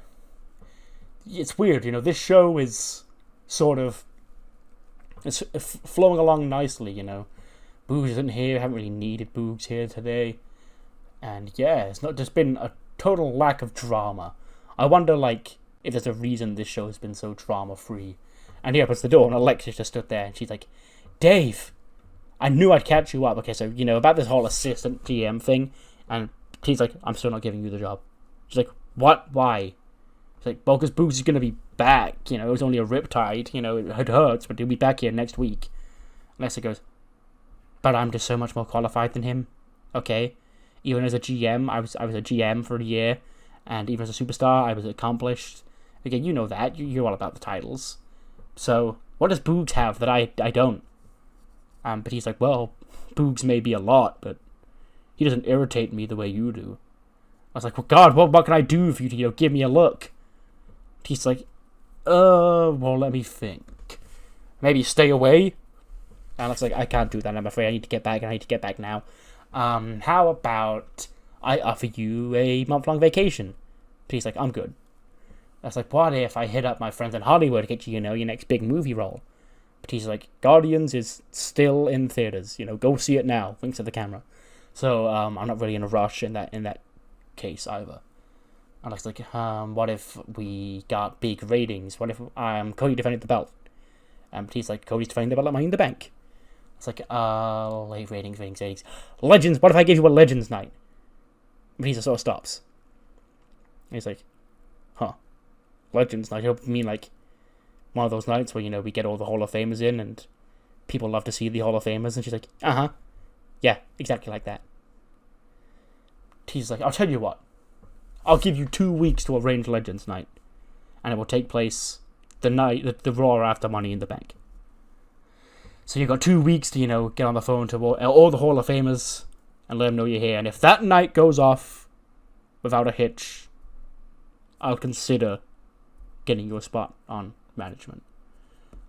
Speaker 1: It's weird, you know, this show is sort of... It's flowing along nicely, you know. Boogs isn't here. Haven't really needed Boogs here today. And yeah, it's not just been a total lack of drama. I wonder, like, if there's a reason this show has been so drama-free. And he opens the door, and Alexis just stood there, and she's like, Dave, I knew I'd catch you up. Okay, so, you know, about this whole assistant GM thing, and he's like, I'm still not giving you the job. She's like, what? Why? She's like, well, because Boogs is going to be back. You know, it was only a riptide. You know, it hurts, but he'll be back here next week. Alexis goes, but I'm just so much more qualified than him. Okay? Even as a GM, I was a GM for a year, and even as a superstar, I was accomplished. Again, you know that. You're all about the titles. So, what does Boogs have that I don't? But he's like, well, Boogs may be a lot, but he doesn't irritate me the way you do. I was like, well, God, what can I do for you to, you know, give me a look? He's like, well, let me think. Maybe stay away? And I was like, I can't do that, I'm afraid. I need to get back, and I need to get back now. How about I offer you a month-long vacation? But he's like, I'm good. I was like, what if I hit up my friends in Hollywood to get you, you know, your next big movie role? But he's like, Guardians is still in theaters, you know, go see it now. Winks at the camera. So, I'm not really in a rush in that case either. And I was like, what if we got big ratings? What if Cody defended the belt? But he's like, Cody's defending the belt at Money in the Bank. It's like, late ratings. Legends, what if I gave you a Legends night? But he just sort of stops. And he's like, huh. Legends night? You mean like one of those nights where, you know, we get all the Hall of Famers in and people love to see the Hall of Famers? And she's like, uh-huh. Yeah, exactly like that. He's like, I'll tell you what. I'll give you 2 weeks to arrange Legends night. And it will take place the night, the Raw after Money in the Bank. So you've got 2 weeks to, you know, get on the phone to all the Hall of Famers and let them know you're here. And if that night goes off without a hitch, I'll consider getting you a spot on management.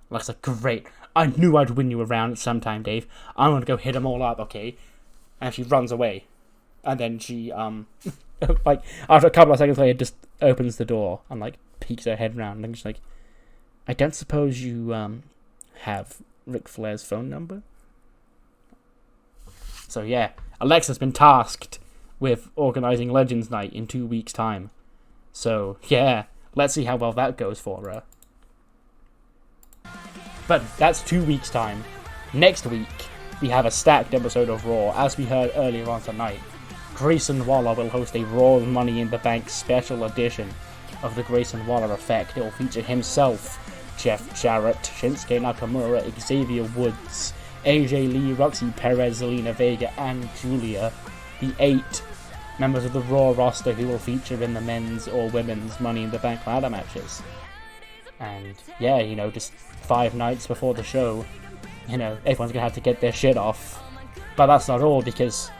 Speaker 1: Looks like, great. I knew I'd win you around sometime, Dave. I'm going to go hit them all up, okay? And she runs away. And then she, like, after a couple of seconds later, just opens the door and, like, peeks her head round, and she's like, I don't suppose you, have Ric Flair's phone number? So, yeah, Alexa's been tasked with organising Legends Night in 2 weeks' time. So, yeah, let's see how well that goes for her. But that's 2 weeks' time. Next week, we have a stacked episode of Raw. As we heard earlier on tonight, Grayson Waller will host a Raw Money in the Bank special edition of the Grayson Waller Effect. It will feature himself, Jeff Jarrett, Shinsuke Nakamura, Xavier Woods, AJ Lee, Roxy Perez, Zelina Vega, and Julia, the 8 members of the Raw roster who will feature in the men's or women's Money in the Bank ladder matches. And yeah, you know, just 5 nights before the show, you know, everyone's gonna have to get their shit off. But that's not all, because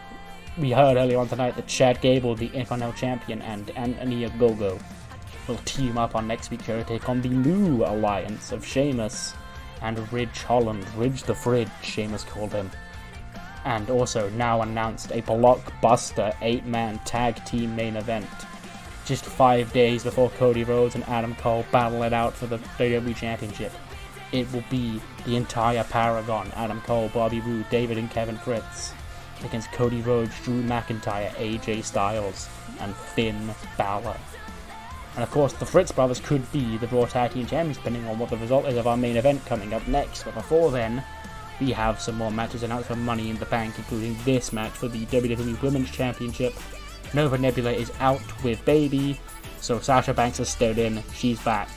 Speaker 1: we heard earlier on tonight that Chad Gable, the Intercontinental Champion, and Anthony Ogogo will team up on next week's show to take on the new alliance of Sheamus and Ridge Holland. Ridge the Fridge, Sheamus called him. And also now announced a blockbuster 8-man tag team main event. Just 5 days before Cody Rhodes and Adam Cole battle it out for the WWE Championship. It will be the entire Paragon, Adam Cole, Bobby Roode, David and Kevin Fritz, against Cody Rhodes, Drew McIntyre, AJ Styles, and Finn Balor. And of course, the Fritz brothers could be the Raw Tag Team Champions, depending on what the result is of our main event coming up next. But before then, we have some more matches announced for Money in the Bank, including this match for the WWE Women's Championship. Nova Nebula is out with baby, so Sasha Banks has stood in, she's back,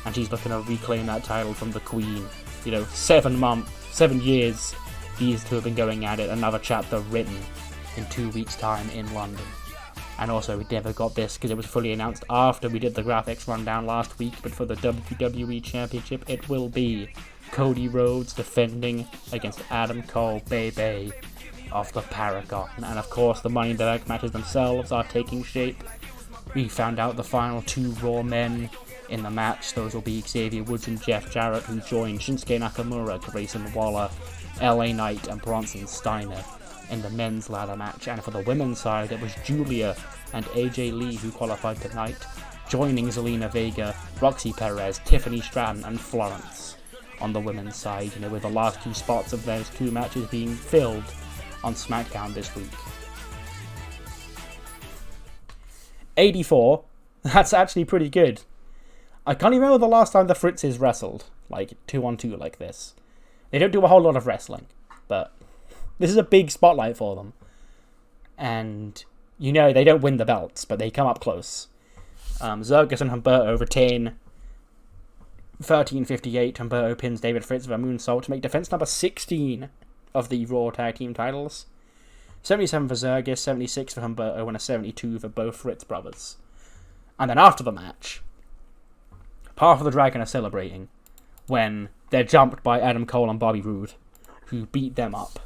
Speaker 1: and she's looking to reclaim that title from the Queen. You know, 7 years these two have been going at it, another chapter written in 2 weeks' time in London. And also, we never got this because it was fully announced after we did the graphics rundown last week, but for the WWE Championship, it will be Cody Rhodes defending against Adam Cole, baby, of the Paragon. And of course, the Money in the Bank matches themselves are taking shape. We found out the final 2 Raw men in the match. Those will be Xavier Woods and Jeff Jarrett, who joined Shinsuke Nakamura, Grayson Waller, LA Knight, and Bronson Steiner in the men's ladder match. And for the women's side, it was Julia and AJ Lee who qualified tonight, joining Zelina Vega, Roxy Perez, Tiffany Stratton, and Florence on the women's side, you know, with the last 2 spots of those 2 matches being filled on SmackDown this week. 84, that's actually pretty good. I can't even remember the last time the Fritzes wrestled, like 2-on-2 like this. They don't do a whole lot of wrestling, but this is a big spotlight for them. And, you know, they don't win the belts, but they come up close. Zergus and Humberto retain 13:58. Humberto pins David Fritz with a moonsault to make defense number 16 of the Raw Tag Team titles. 77 for Zergus, 76 for Humberto, and a 72 for both Fritz brothers. And then after the match, Path of the Dragon are celebrating when they're jumped by Adam Cole and Bobby Roode, who beat them up.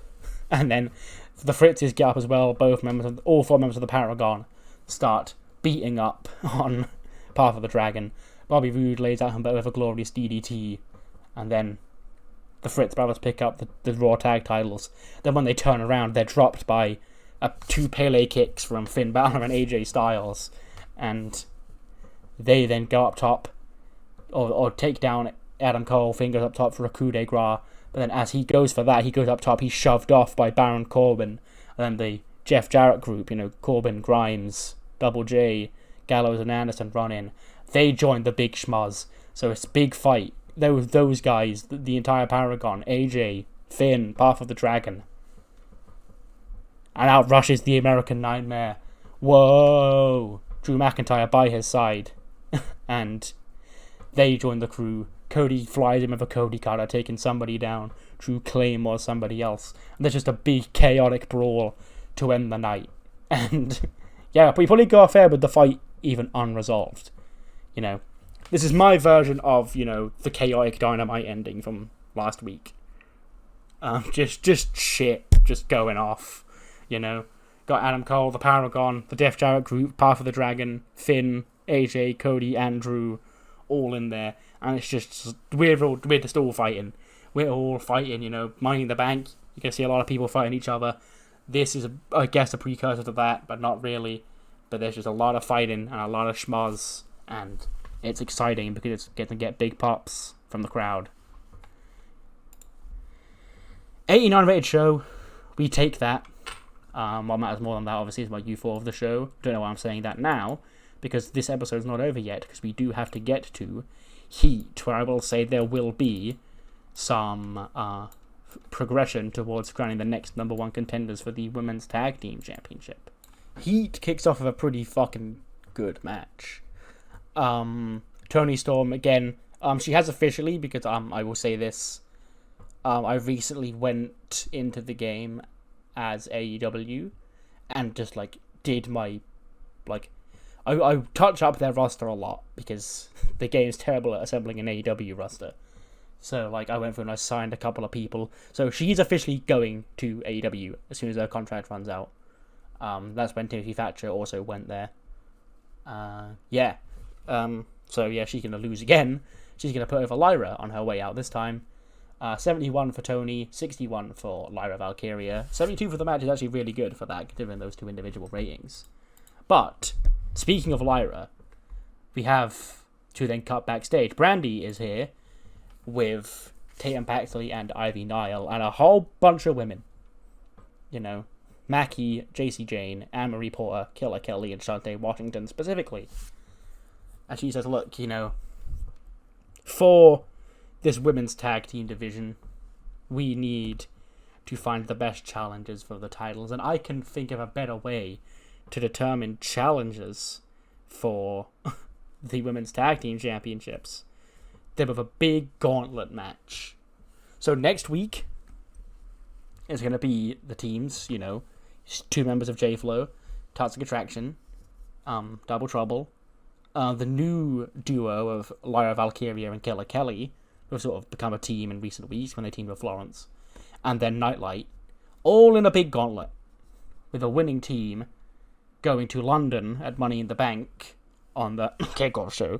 Speaker 1: And then the Fritzes get up as well. All 4 members of the Paragon start beating up on Path of the Dragon. Bobby Roode lays out Humberto with a glorious DDT, and then the Fritz brothers pick up the Raw Tag titles. Then when they turn around, they're dropped by 2 Pele kicks from Finn Balor and AJ Styles, and they then go up top, or take down Adam Cole, fingers up top for a coup de grace. But then as he goes for that, he goes up top, he's shoved off by Baron Corbin. And then the Jeff Jarrett group, you know, Corbin, Grimes, Double J, Gallows and Anderson run in. They join the big schmuzz. So it's a big fight. Those guys, the entire Paragon, AJ, Finn, Path of the Dragon. And out rushes the American Nightmare. Whoa! Drew McIntyre by his side. And they join the crew. Cody flies in with a Cody cutter, taking somebody down. Drew Claymore somebody else. And there's just a big chaotic brawl to end the night. And yeah, we probably go fair with the fight even unresolved. You know, this is my version of, you know, the chaotic Dynamite ending from last week. Just shit, just going off. You know, got Adam Cole, the Paragon, the Jeff Jarrett group, Path of the Dragon, Finn, AJ, Cody, Andrew, all in there. And it's just, we're just all fighting. We're all fighting, you know, Money in the Bank. You can see a lot of people fighting each other. this is, I guess, a precursor to that, but not really. But there's just a lot of fighting and a lot of schmoz, and it's exciting because it's going to get big pops from the crowd. 89 rated show, we take that. What matters more than that, obviously, is my U4 of the show. Don't know why I'm saying that now, because this episode's not over yet, because we do have to get to Heat, where I will say there will be some progression towards crowning the next number one contenders for the Women's Tag Team Championship. Heat kicks off with a pretty fucking good match. Toni Storm, again, she has officially, because I will say this, I recently went into the game as AEW and just, like, did my, like, I touch up their roster a lot because the game is terrible at assembling an AEW roster. So, like, I went through and I signed a couple of people. So she's officially going to AEW as soon as her contract runs out. That's when Timothy Thatcher also went there. So yeah, she's going to lose again. She's going to put over Lyra on her way out this time. 71 for Toni, 61 for Lyra Valkyria. 72 for the match is actually really good for that, considering those two individual ratings. But, speaking of Lyra, we have to then cut backstage. Brandy is here with Tatum Paxley and Ivy Nile and a whole bunch of women. You know, Mackie, JC Jane, Anne-Marie Porter, Killer Kelly, and Shante Washington specifically. And she says, look, you know, for this women's tag team division, we need to find the best challengers for the titles, and I can think of a better way to determine challengers for the women's tag team championships than with a big gauntlet match. So next week is going to be the teams, you know, 2 members of J-Flow, Toxic Attraction, Double Trouble, the new duo of Lyra Valkyria and Killer Kelly, who have sort of become a team in recent weeks when they teamed with Florence, and then Nightlight, all in a big gauntlet, with a winning team going to London at Money in the Bank on the kickoff show,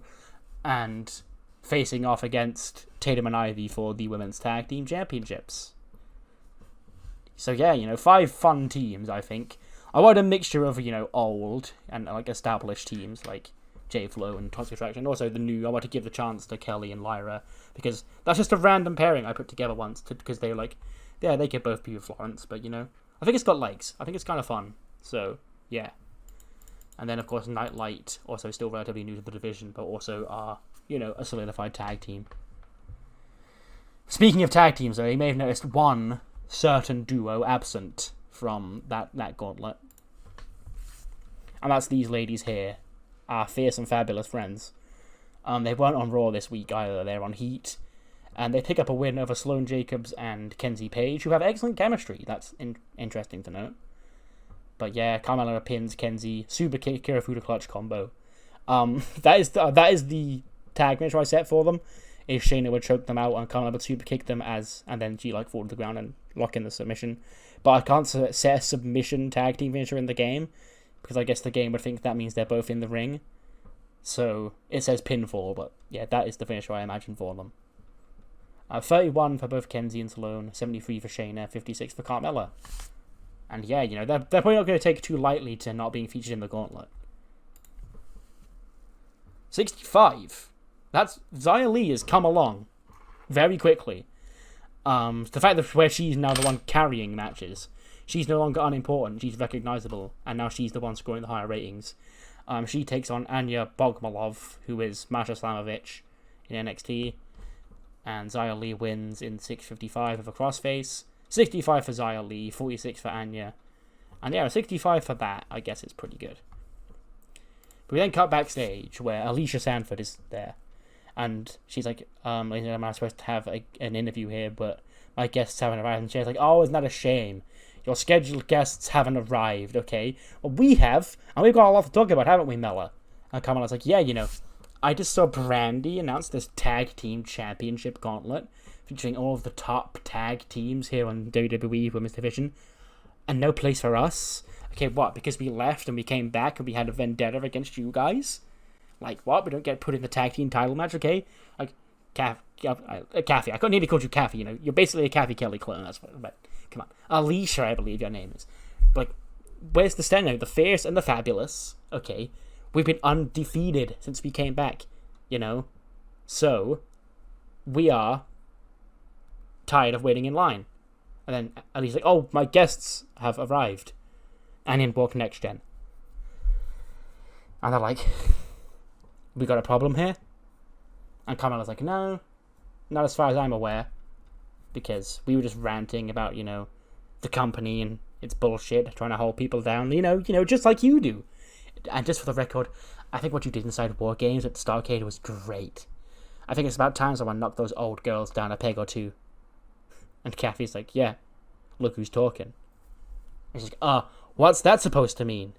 Speaker 1: and facing off against Tatum and Ivy for the Women's Tag Team Championships. So yeah, you know, 5 fun teams, I think. I want a mixture of, you know, old and, like, established teams, like J-Flow and Toxic Attraction. Also, the new, I want to give the chance to Kelly and Lyra, because that's just a random pairing I put together once, because they're like, yeah, they could both be with Florence, but, you know, I think it's got legs. I think it's kind of fun. So, yeah. And then, of course, Nightlight, also still relatively new to the division, but also are, you know, a solidified tag team. Speaking of tag teams, though, you may have noticed one certain duo absent from that gauntlet. And that's these ladies here. Our fierce and fabulous friends. They weren't on Raw this week either. They're on Heat. And they pick up a win over Sloane Jacobs and Kenzie Page, who have excellent chemistry. That's interesting to note. But yeah, Carmella pins Kenzie. Super kick, Kirifuda clutch combo. That is the tag match I set for them. If Shayna would choke them out and Carmella would super kick them and then she like fall to the ground and lock in the submission. But I can't set a submission tag team finisher in the game, because I guess the game would think that means they're both in the ring. So it says pinfall, but yeah, that is the finisher I imagine for them. 31 for both Kenzie and Sloane, 73 for Shayna, 56 for Carmella. And yeah, you know, they're probably not going to take it too lightly to not being featured in the gauntlet. 65. That's Xia Li has come along very quickly. The fact that where she's now the one carrying matches, she's no longer unimportant, she's recognizable, and now she's the one scoring the higher ratings. She takes on Anya Bogmalov, who is Masha Slamovich in NXT, and Xia Li wins in 6:55 with a crossface. 65 for Xia Li, 46 for Anya, and yeah, 65 for that. I guess it's pretty good. But we then cut backstage where Alicia Sanford is there, and she's like, ladies and gentlemen, I'm supposed to have an interview here, but my guests haven't arrived. And she's like, oh, isn't that a shame? Your scheduled guests haven't arrived, okay? Well, we have, and we've got a lot to talk about, haven't we, Mella? And Kamala's like, yeah, you know, I just saw Brandy announce this tag team championship gauntlet featuring all of the top tag teams here on WWE Women's Division, and no place for us. Okay, what? Because we left and we came back and we had a vendetta against you guys? Like, what? We don't get put in the tag team title match, okay? Like, Kathy. I couldn't even call you Kathy, you know. You're basically a Kathy Kelly clone, that's what, but come on. Alicia, I believe your name is. Like, where's the stand? The Fierce and the Fabulous. Okay, we've been undefeated since we came back. You know, so we are tired of waiting in line. And then Ali's like, "Oh, my guests have arrived," and in walk Next Gen. And they're like, "We got a problem here?" And Carmella's like, "No, not as far as I'm aware, because we were just ranting about, you know, the company and its bullshit, trying to hold people down, you know, just like you do." And just for the record, I think what you did inside War Games at Starcade was great. I think it's about time someone knocked those old girls down a peg or two. And Kathy's like, "Yeah, look who's talking." And she's like, what's that supposed to mean?"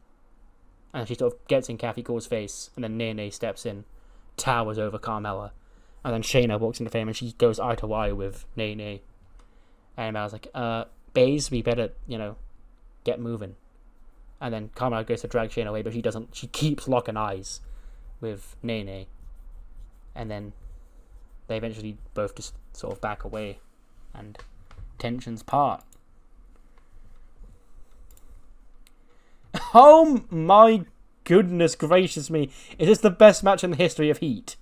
Speaker 1: And she sort of gets in Kathy Cole's face, and then Nene steps in, towers over Carmella. And then Shayna walks into fame, and she goes eye to eye with Nene. And I was like, Baze, we better, you know, get moving. And then Carmella goes to drag Shayna away, but she doesn't. She keeps locking eyes with Nene. And then they eventually both just sort of back away, and tensions part. Oh my goodness gracious me. Is this the best match in the history of Heat?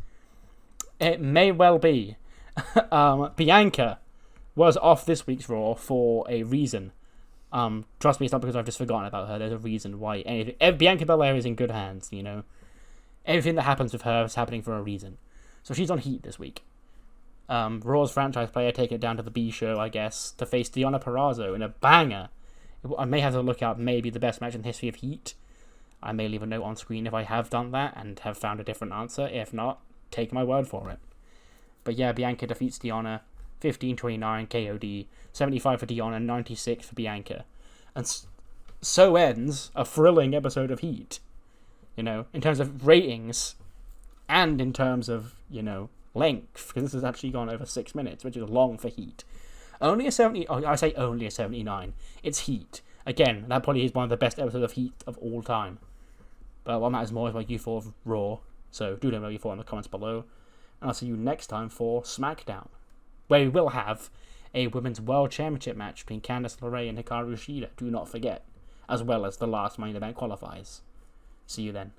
Speaker 1: It may well be. Bianca was off this week's Raw for a reason. Trust me, it's not because I've just forgotten about her. There's a reason why. Bianca Belair is in good hands, you know. Everything that happens with her is happening for a reason. So she's on Heat this week. Raw's franchise player taking it down to the B show, I guess, to face Deonna Purrazzo in a banger. I may have to look out maybe the best match in the history of Heat. I may leave a note on screen if I have done that and have found a different answer. If not, take my word for it. But yeah, Bianca defeats Deonna, 15-29 KOD, 75 for Deonna, 96 for Bianca. And so ends a thrilling episode of Heat. You know, in terms of ratings and in terms of, you know, length, because this has actually gone over 6 minutes, which is long for Heat. Only a 70. Oh, I say only a 79. It's Heat. Again, that probably is one of the best episodes of Heat of all time. But what matters more is what you thought of Raw. So do let me know what you thought in the comments below. And I'll see you next time for SmackDown, where we will have a Women's World Championship match between Candice LeRae and Hikaru Shida. Do not forget. As well as the last Money in the Bank qualifiers. See you then.